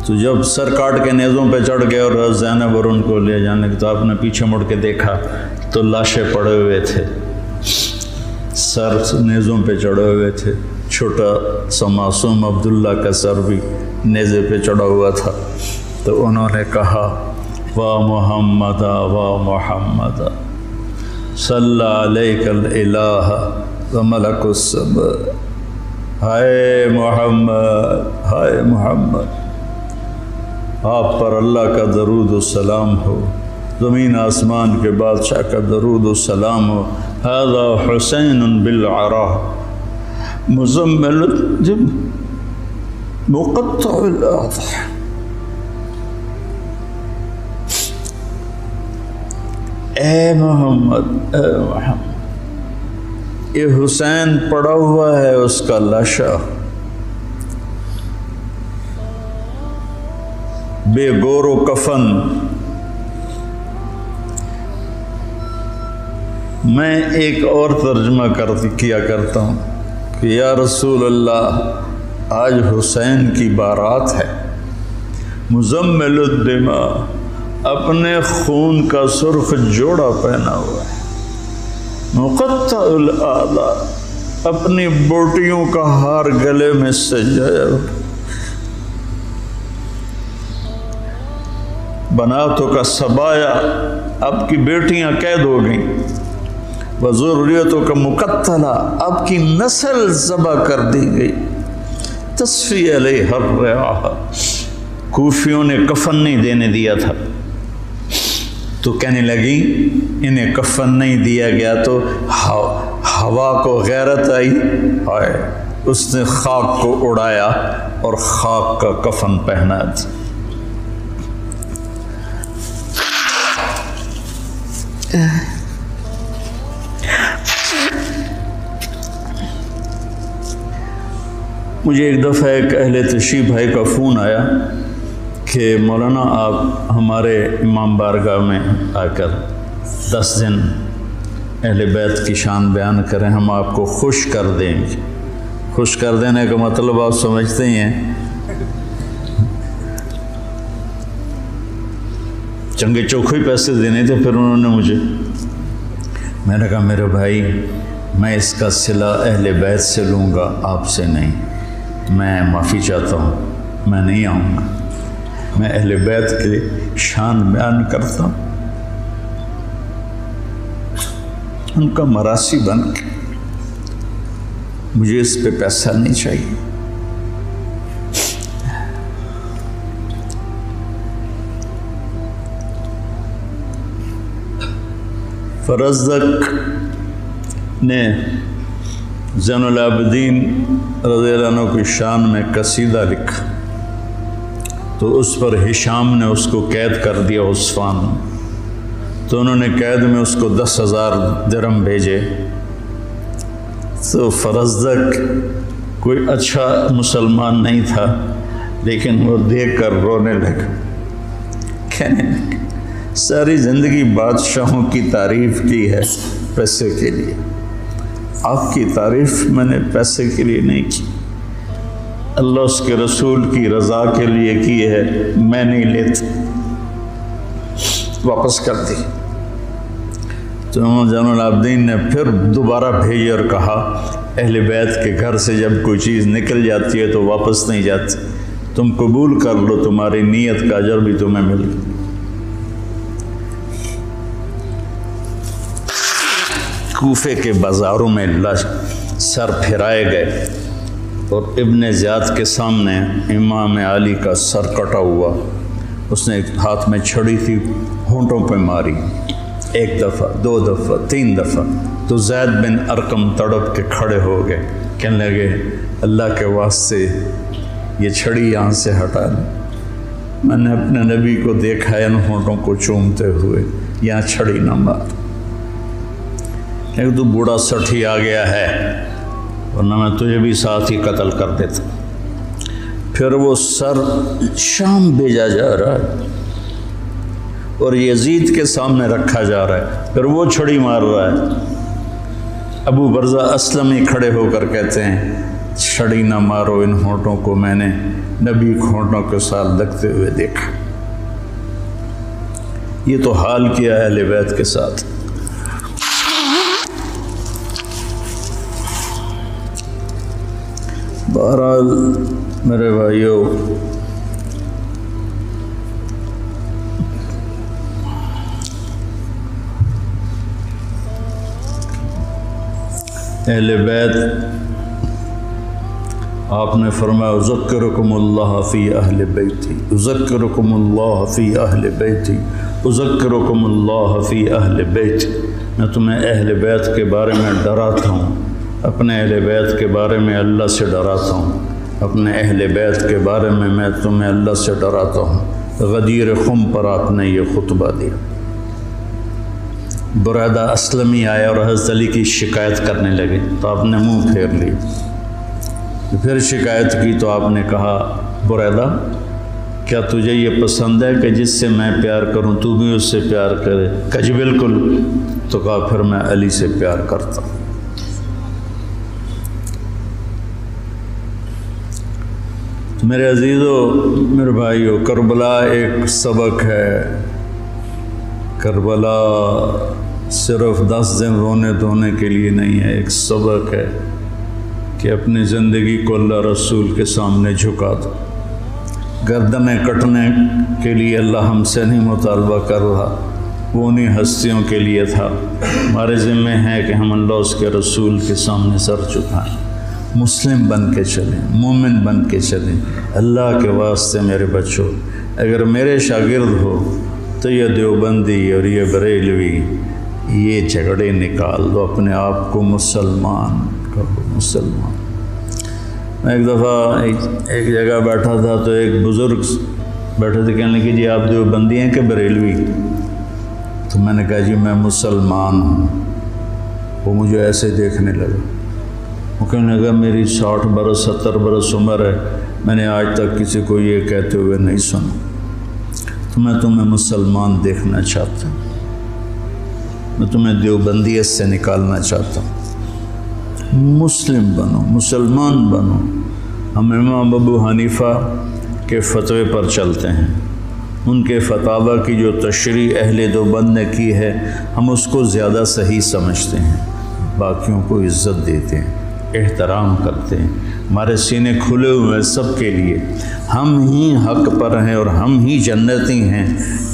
تو جب سر کاٹ کے نیزوں پہ چڑھ گئے اور زینب اور ان کو لے جانے کے، تو آپ نے پیچھے مڑ کے دیکھا تو لاشیں پڑے ہوئے تھے، سر نیزوں پہ چڑھے ہوئے تھے، چھوٹا سا معصوم عبداللہ کا سر بھی نیزے پہ چڑھا ہوا تھا۔ تو انہوں نے کہا وا محمد وا محمد صلی علیک الالہ و ملک السماء، ہائے محمد، ہائے محمد، آپ پر اللہ کا درود و سلام ہو، زمین آسمان کے بادشاہ کا درود و سلام ہو۔ ھذا حسین بالعراء مزمل الجب مقطع الاضحى، اے محمد، اے محمد، یہ حسین پڑا ہوا ہے، اس کا لاشا بے گور و کفن۔ میں ایک اور ترجمہ کیا کرتا ہوں کہ یا رسول اللہ، آج حسین کی بارات ہے، مزمل الدماء، اپنے خون کا سرخ جوڑا پہنا ہوا ہے، مقطع الاعضاء، اپنی بوٹیوں کا ہار گلے میں سجایا ہوا، بناتوں کا سبایا، آپ کی بیٹیاں قید ہو گئیں، وذریتوں کا مقتلہ، آپ کی نسل ذبح کر دی گئی، تصفی علیہ الرعاہ، کوفیوں نے کفن نہیں دینے دیا تھا، تو کہنے لگی انہیں کفن نہیں دیا گیا تو ہوا کو غیرت آئی، ہائے، اس نے خاک کو اڑایا اور خاک کا کفن پہنا دیا۔ مجھے ایک دفعہ ایک اہل تشریف بھائی کا فون آیا کہ مولانا آپ ہمارے امام بارگاہ میں آ کر 10 دن اہل بیت کی شان بیان کریں، ہم آپ کو خوش کر دیں گے۔ خوش کر دینے کا مطلب آپ سمجھتے ہی ہیں، چنگے چوکھے پیسے دینے تھے۔ پھر انہوں نے مجھے، میں نے کہا میرے بھائی، میں اس کا صلہ اہل بیت سے لوں گا، آپ سے نہیں، میں معافی چاہتا ہوں، میں نہیں آؤں گا، میں اہل بیت کی شان بیان کرتا ہوں، ان کا مراسی بن کے، مجھے اس پہ پیسہ نہیں چاہیے۔ فرزدق نے زین العابدین رضی اللہ عنہ کی شان میں قصیدہ لکھا، تو اس پر ہشام نے اس کو قید کر دیا عثمان میں، تو انہوں نے قید میں اس کو 10,000 درہم بھیجے۔ تو فرزدق کوئی اچھا مسلمان نہیں تھا، لیکن وہ دیکھ کر رونے لگا، کہنے لگا ساری زندگی بادشاہوں کی تعریف کی ہے پیسے کے لیے، آپ کی تعریف میں نے پیسے کے لیے نہیں کی، اللہ اس کے رسول کی رضا کے لیے کی ہے، میں نہیں لیتا، واپس کر دی۔ تو زین العابدین نے پھر دوبارہ بھیجے اور کہا اہل بیت کے گھر سے جب کوئی چیز نکل جاتی ہے تو واپس نہیں جاتی، تم قبول کر لو، تمہاری نیت کا اجر بھی تمہیں مل گیا۔ کوفے کے بازاروں میں سر پھرائے گئے اور ابن زیاد کے سامنے امام علی کا سر کٹا ہوا، اس نے ہاتھ میں چھڑی تھی، ہونٹوں پہ ماری، 1 دفعہ 2 دفعہ 3 دفعہ، تو زید بن ارقم تڑپ کے کھڑے ہو گئے، کہنے لگے اللہ کے واسطے یہ چھڑی یہاں سے ہٹا لیں، میں نے اپنے نبی کو دیکھا ہے ان ہونٹوں کو چومتے ہوئے، یہاں چھڑی نہ مار، کہ تو بوڑھا سٹھی آ گیا ہے ورنہ میں تجھے بھی ساتھ ہی قتل کر دیتا۔ پھر وہ سر شام بھیجا جا رہا ہے اور یزید کے سامنے رکھا جا رہا ہے، پھر وہ چھڑی مار رہا ہے۔ ابو برزہ اسلمی کھڑے ہو کر کہتے ہیں چھڑی نہ مارو ان ہونٹوں کو، میں نے نبی کے ہونٹوں کے ساتھ لگتے ہوئے دیکھا۔ یہ تو حال کیا ہے اہل بیت کے ساتھ۔ بہرحال میرے بھائیوں، اہل بیت آپ نے فرمایا اذکرکم اللہ فی اہل بیتی، اذکرکم اللہ فی اہل بیتی، اذکرکم اللہ فی اہل بیتی، میں تمہیں اہل بیت کے بارے میں ڈراتا ہوں، اپنے اہل بیت کے بارے میں اللہ سے ڈراتا ہوں، اپنے اہل بیت کے بارے میں تمہیں اللہ سے ڈراتا ہوں۔ غدیر خم پر آپ نے یہ خطبہ دیا۔ برادہ اسلمی آئے اور حضرت علی کی شکایت کرنے لگے تو آپ نے منہ پھیر لی، پھر شکایت کی تو آپ نے کہا برادہ کیا تجھے یہ پسند ہے کہ جس سے میں پیار کروں تو بھی اس سے پیار کرے؟ کہا جی بالکل، تو کہا پھر میں علی سے پیار کرتا ہوں۔ میرے عزیزو، میرے بھائیو، کربلا ایک سبق ہے۔ کربلا صرف 10 دن رونے دھونے کے لیے نہیں ہے، ایک سبق ہے کہ اپنی زندگی کو اللہ رسول کے سامنے جھکا دو۔ گردنیں کٹنے کے لیے اللہ ہم سے نہیں مطالبہ کر رہا، وہ انہیں ہستیوں کے لیے تھا۔ ہمارے ذمہ ہے کہ ہم اللہ اس کے رسول کے سامنے سر جھکائیں، مسلم بن کے چلیں، مومن بن کے چلیں۔ اللہ کے واسطے میرے بچوں، اگر میرے شاگرد ہو تو یہ دیوبندی اور یہ بریلوی، یہ جھگڑے نکال دو، اپنے آپ کو مسلمان کرو، مسلمان۔ میں ایک دفعہ ایک جگہ بیٹھا تھا تو ایک بزرگ بیٹھے تھے، کہنے لگے جی آپ دیوبندی ہیں کہ بریلوی؟ تو میں نے کہا جی میں مسلمان ہوں۔ وہ مجھے ایسے دیکھنے لگا، وہ کہنے لگا میری 60 برس 70 برس عمر ہے، میں نے آج تک کسی کو یہ کہتے ہوئے نہیں سنا، تو میں تمہیں مسلمان دیکھنا چاہتا ہوں، میں تمہیں دیوبندیت سے نکالنا چاہتا ہوں۔ مسلم بنو، مسلمان بنو۔ ہم امام ابو حنیفہ کے فتوے پر چلتے ہیں، ان کے فتاوی کی جو تشریح اہل دیوبند نے کی ہے ہم اس کو زیادہ صحیح سمجھتے ہیں، باقیوں کو عزت دیتے ہیں، احترام کرتے ہیں، ہمارے سینے کھلے ہوئے ہیں سب کے لیے، ہم ہی حق پر ہیں اور ہم ہی جنتی ہیں،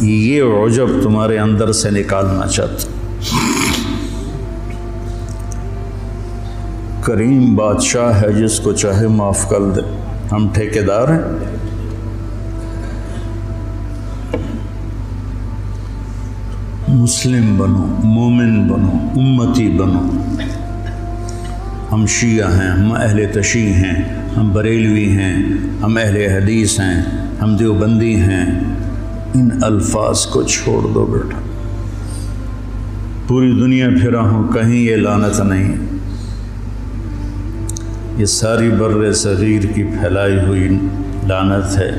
یہ عجب تمہارے اندر سے نکالنا چاہتا ہوں۔ کریم بادشاہ ہے جس کو چاہے معاف کر دے، ہم ٹھیکیدار ہیں۔ مسلم بنو، مومن بنو، امتی بنو۔ ہم شیعہ ہیں، ہم اہل تشیع ہیں، ہم بریلوی ہیں، ہم اہل حدیث ہیں، ہم دیوبندی ہیں، ان الفاظ کو چھوڑ دو بیٹا۔ پوری دنیا پھرا ہوں، کہیں یہ لعنت نہیں، یہ ساری بر صغیر کی پھیلائی ہوئی لعنت ہے۔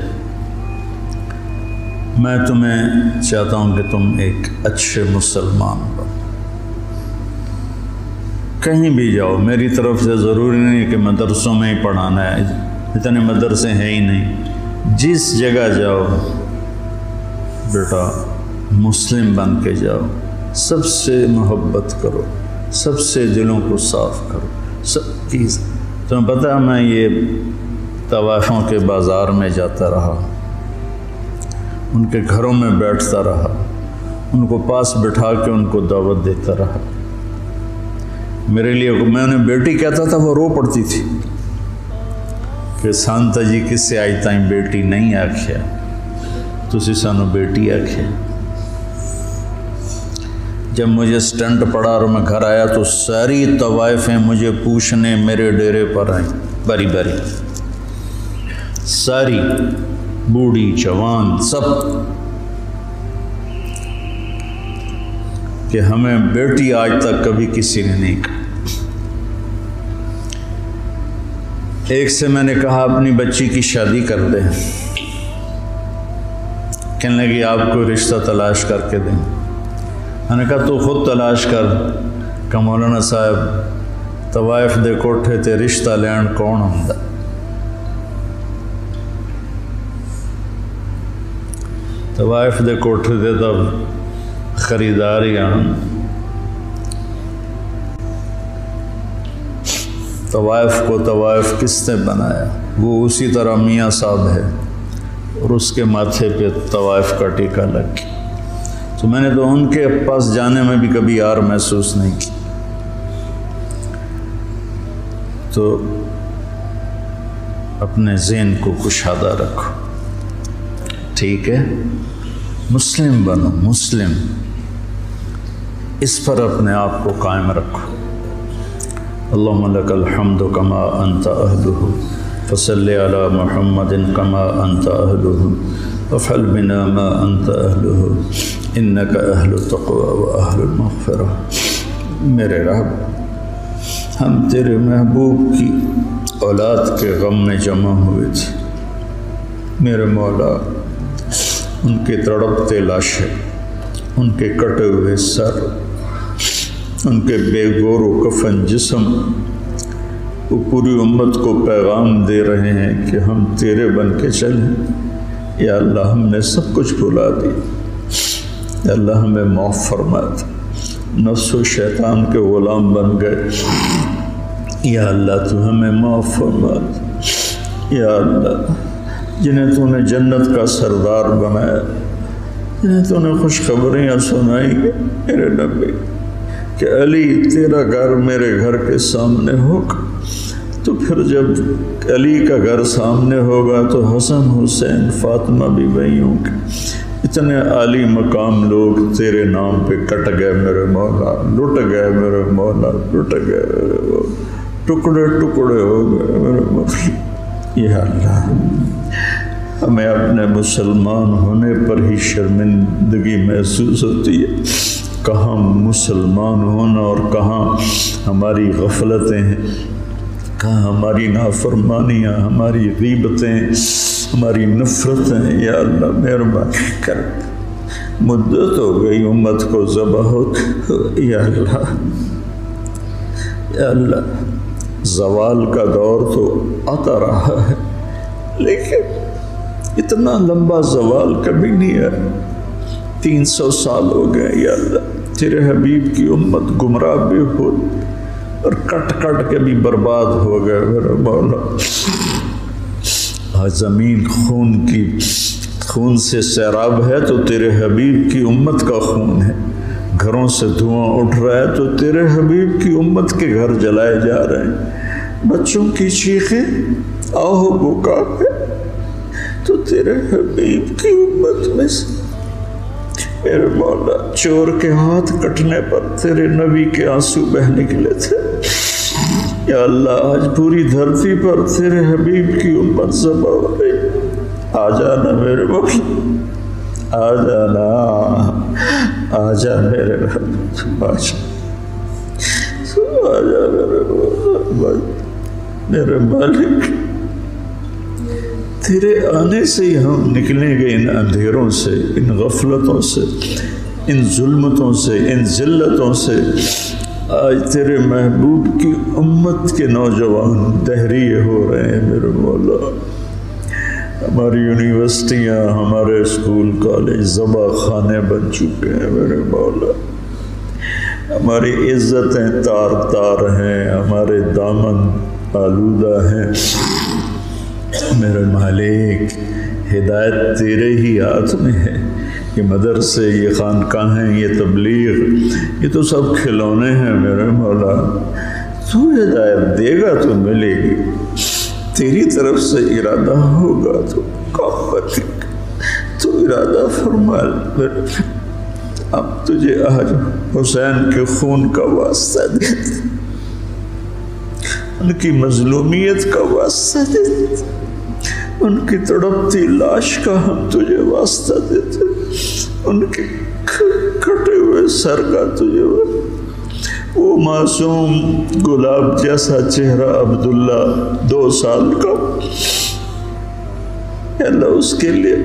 میں تمہیں چاہتا ہوں کہ تم ایک اچھے مسلمان بنو، کہیں بھی جاؤ، میری طرف سے ضروری نہیں کہ مدرسوں میں ہی پڑھانا ہے، اتنے مدرسے ہیں ہی نہیں، جس جگہ جاؤ بیٹا مسلم بن کے جاؤ، سب سے محبت کرو، سب سے دلوں کو صاف کرو، سب چیز۔ تمہیں پتہ ہے میں یہ طوائفوں کے بازار میں جاتا رہا، ان کے گھروں میں بیٹھتا رہا، ان کو پاس بٹھا کے ان کو دعوت دیتا رہا، میرے لیے میں انہیں بیٹی کہتا تھا، وہ رو پڑتی تھی کہ سانتا جی کس سے آج تائیں بیٹی نہیں آکھیا، تسی سانو بیٹی آکھیا۔ جب مجھے سٹنٹ پڑا اور میں گھر آیا تو ساری طوائفیں مجھے پوچھنے میرے ڈیرے پر آئیں، باری باری، ساری، بوڑھی جوان سب، کہ ہمیں بیٹی آج تک کبھی کسی نے نہیں کہا۔ ایک سے میں نے کہا اپنی بچی کی شادی کر دیں، کہنے لگی آپ کو رشتہ تلاش کر کے دیں۔ میں نے کہا تو خود تلاش کر، کہ مولانا صاحب طوائف دے کوٹھے تے رشتہ لین کون ہوندا؟ طوائف دے کوٹھے تے تب خریدار ہی آن۔ طوائف کو طوائف کس نے بنایا؟ وہ اسی طرح میاں صاحب ہے اور اس کے ماتھے پہ طوائف کا ٹیکہ لگ گیا۔ تو میں نے تو ان کے پاس جانے میں بھی کبھی یار محسوس نہیں کی۔ تو اپنے ذہن کو کشادہ رکھو، ٹھیک ہے؟ مسلم بنو، مسلم، اس پر اپنے آپ کو قائم رکھو۔ اللہم لک الحمد کما انت اہلہ فصلی علی محمد کما انت اہلہ وافعل بنا ما انت اہلہ انک اہل التقوی و اہل المغفرہ۔ میرے رب، ہم تیرے محبوب کی اولاد کے غم میں جمع ہوئے تھے، میرے مولا ان کے تڑپتے لاشیں، ان کے کٹے ہوئے سر، ان کے بے گور و کفن جسم، وہ پوری امت کو پیغام دے رہے ہیں کہ ہم تیرے بن کے چلیں۔ یا اللہ ہم نے سب کچھ بھلا دی، یا اللہ ہمیں معاف فرما دے، نفس و شیطان کے غلام بن گئے، یا اللہ تو ہمیں معاف فرما دے۔ یا اللہ جنہیں تو نے جنت کا سردار بنایا، جنہیں تو نے خوشخبریاں سنائی میرے نبی کہ علی تیرا گھر میرے گھر کے سامنے ہوگا، تو پھر جب علی کا گھر سامنے ہوگا تو حسن حسین فاطمہ بھی وہیں ہوں گے۔ اتنے عالی مقام لوگ تیرے نام پہ کٹ گئے میرے مولا، لٹ گئے میرے مولا، لٹ گئے میرے مولا، ٹکڑے ٹکڑے ہو گئے میرے مولا۔ یا اللہ ہمیں اپنے مسلمان ہونے پر ہی شرمندگی محسوس ہوتی ہے، کہاں مسلمان ہونا اور کہاں ہماری غفلتیں ہیں، کہاں ہماری نافرمانیاں، ہماری غیبتیں، ہماری نفرتیں۔ یا اللہ مہربانی کر، مدت ہو گئی امت کو ذبح ہوتے۔ یا اللہ، یا اللہ زوال کا دور تو آتا رہا ہے، لیکن اتنا لمبا زوال کبھی نہیں ہے۔ 300 سال ہو گئے یا اللہ، تیرے حبیب کی امت گمراہ بھی ہو اور کٹ کٹ کے بھی برباد ہو گئے میرے مولا۔ آج زمین خون سے سیراب ہے تو تیرے حبیب کی امت کا خون ہے، گھروں سے دھواں اٹھ رہا ہے تو تیرے حبیب کی امت کے گھر جلائے جا رہے ہیں، بچوں کی چیخیں آہو بکا ہے تو تیرے حبیب کی امت میں سے میرے مولا چور کے ہاتھ کٹنے پر تیرے نبی کے آنسو بہ نکلے تھے۔ یا اللہ آج پوری دھرتی پر تیرے حبیب کی امت ذبح ہو رہی، آ جانا میرے مولا، آ جانا، آ جا میرے رب، آ جا میرے مولا، میرے مالک، تیرے آنے سے ہی ہم نکلیں گے ان اندھیروں سے، ان غفلتوں سے، ان ظلمتوں سے، ان ذلتوں سے۔ آج تیرے محبوب کی امت کے نوجوان دہریے ہو رہے ہیں میرے مولا، ہماری یونیورسٹیاں، ہمارے اسکول کالج ذبح خانے بن چکے ہیں میرے مولا، ہماری عزتیں تار تار ہیں، ہمارے دامن آلودہ ہیں میرے مالک۔ ہدایت تیرے ہی ہاتھ میں ہے، یہ مدرسے، یہ خانقاہیں، یہ تبلیغ، یہ تو سب کھلونے ہیں میرے مولا۔ تو ہدایت دے گا تو ملے گی، تیری طرف سے ارادہ ہوگا تو قوت، تو ارادہ فرما۔ اب تجھے آج حسین کے خون کا واسطہ دیتے، ان کی مظلومیت کا واسطہ دیتے، ان کی تڑپتی لاش کا ہم تجھے واسطہ دیتے، ان کے کٹے ہوئے سر کا تجھے، وہ معصوم گلاب جیسا چہرہ عبداللہ 2 سال کا، اللہ اس کے لیے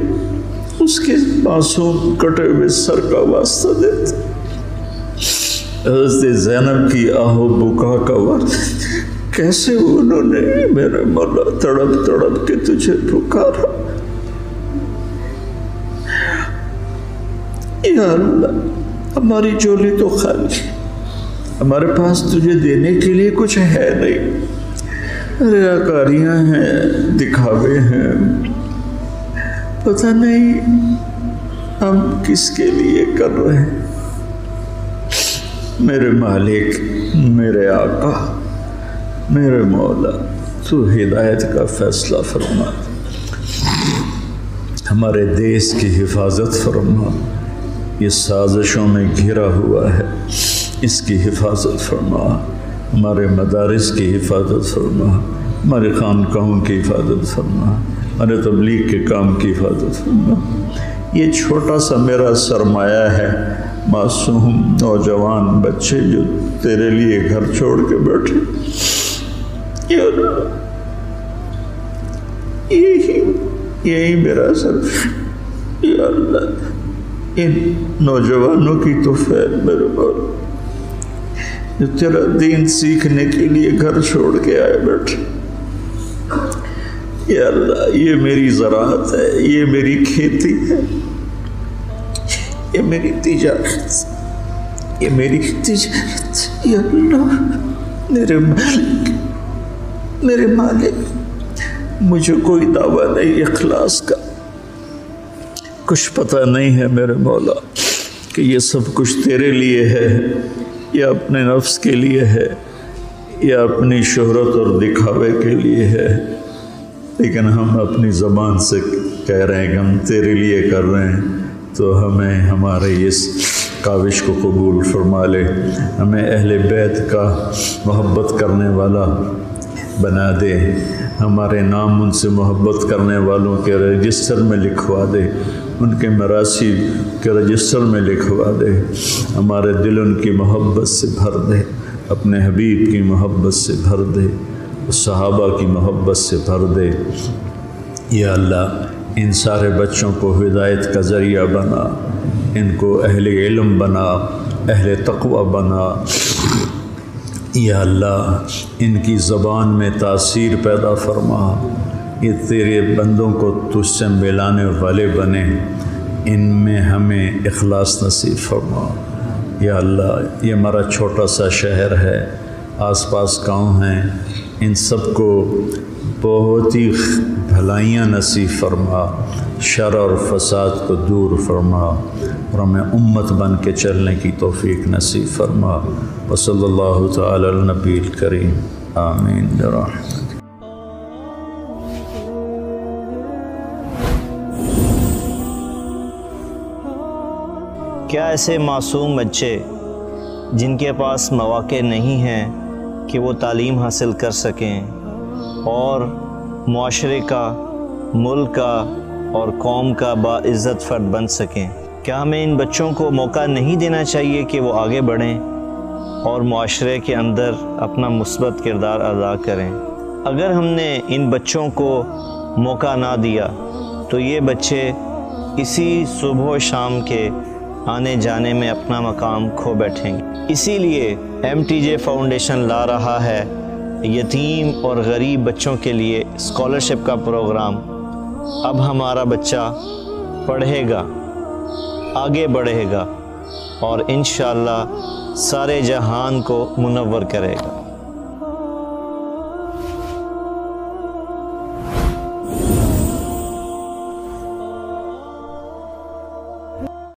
اس کے معصوم کٹے ہوئے سر کا واسطہ دیتے، حضرت زینب کی آہو بکا کا واسطہ، کیسے انہوں نے میرے مولا تڑپ تڑپ کے تجھے پکارا۔ یا اللہ ہماری جھولی تو خالی، ہمارے پاس تجھے دینے کے لیے کچھ ہے نہیں، ریاکاریاں ہیں، دکھاوے ہیں، پتہ نہیں ہم کس کے لیے کر رہے ہیں۔ میرے مالک، میرے آقا، میرے مولا، تو ہدایت کا فیصلہ فرما، ہمارے دیس کی حفاظت فرما، یہ سازشوں میں گھرا ہوا ہے، اس کی حفاظت فرما، ہمارے مدارس کی حفاظت فرما، ہمارے خانقاہوں کی حفاظت فرما، ہمارے تبلیغ کے کام کی حفاظت فرما۔ یہ چھوٹا سا میرا سرمایہ ہے، معصوم نوجوان بچے جو تیرے لیے گھر چھوڑ کے بیٹھے، یا اللہ یہی میرا سر، یا اللہ ان نوجوانوں کی تو خیر میرے مولا جو تیرا دین سیکھنے کے لیے گھر چھوڑ کے آئے بیٹھے، یا اللہ یہ میری زراعت ہے، یہ میری کھیتی ہے، یہ میری تجارت، یہ میری تجارت، یا اللہ میرے مالک، مجھے کوئی دعویٰ نہیں اخلاص کا، کچھ پتہ نہیں ہے میرے مولا کہ یہ سب کچھ تیرے لیے ہے یا اپنے نفس کے لیے ہے یا اپنی شہرت اور دکھاوے کے لیے ہے، لیکن ہم اپنی زبان سے کہہ رہے ہیں کہ ہم تیرے لیے کر رہے ہیں، تو ہمیں ہمارے اس کاوش کو قبول فرما لے، ہمیں اہل بیت کا محبت کرنے والا بنا دے، ہمارے نام ان سے محبت کرنے والوں کے رجسٹر میں لکھوا دے، ان کے مراثی کے رجسٹر میں لکھوا دے، ہمارے دل ان کی محبت سے بھر دے، اپنے حبیب کی محبت سے بھر دے، صحابہ کی محبت سے بھر دے۔ یا اللہ ان سارے بچوں کو ہدایت کا ذریعہ بنا، ان کو اہل علم بنا، اہل تقوی بنا، یا اللہ ان کی زبان میں تاثیر پیدا فرما، یہ تیرے بندوں کو تجھ سے ملانے والے بنے، ان میں ہمیں اخلاص نصیب فرما۔ یا اللہ یہ ہمارا چھوٹا سا شہر ہے، آس پاس گاؤں ہیں، ان سب کو بہت ہی بھلائیاں نصیب فرما، شر اور فساد کو دور فرما، اور ہمیں امت بن کے چلنے کی توفیق نصیب فرما۔ وصلی اللہ تعالی علی النبی الکریم، آمین برحمتک۔ کیا ایسے معصوم بچے جن کے پاس مواقع نہیں ہیں کہ وہ تعلیم حاصل کر سکیں اور معاشرے کا، ملک کا اور قوم کا باعزت فرد بن سکیں، کیا ہمیں ان بچوں کو موقع نہیں دینا چاہیے کہ وہ آگے بڑھیں اور معاشرے کے اندر اپنا مثبت کردار ادا کریں؟ اگر ہم نے ان بچوں کو موقع نہ دیا تو یہ بچے اسی صبح و شام کے آنے جانے میں اپنا مقام کھو بیٹھیں گے۔ اسی لیے MTJ فاؤنڈیشن لا رہا ہے یتیم اور غریب بچوں کے لیے اسکالرشپ کا پروگرام۔ اب ہمارا بچہ پڑھے گا، آگے بڑھے گا اور انشاءاللہ سارے جہان کو منور کرے گا۔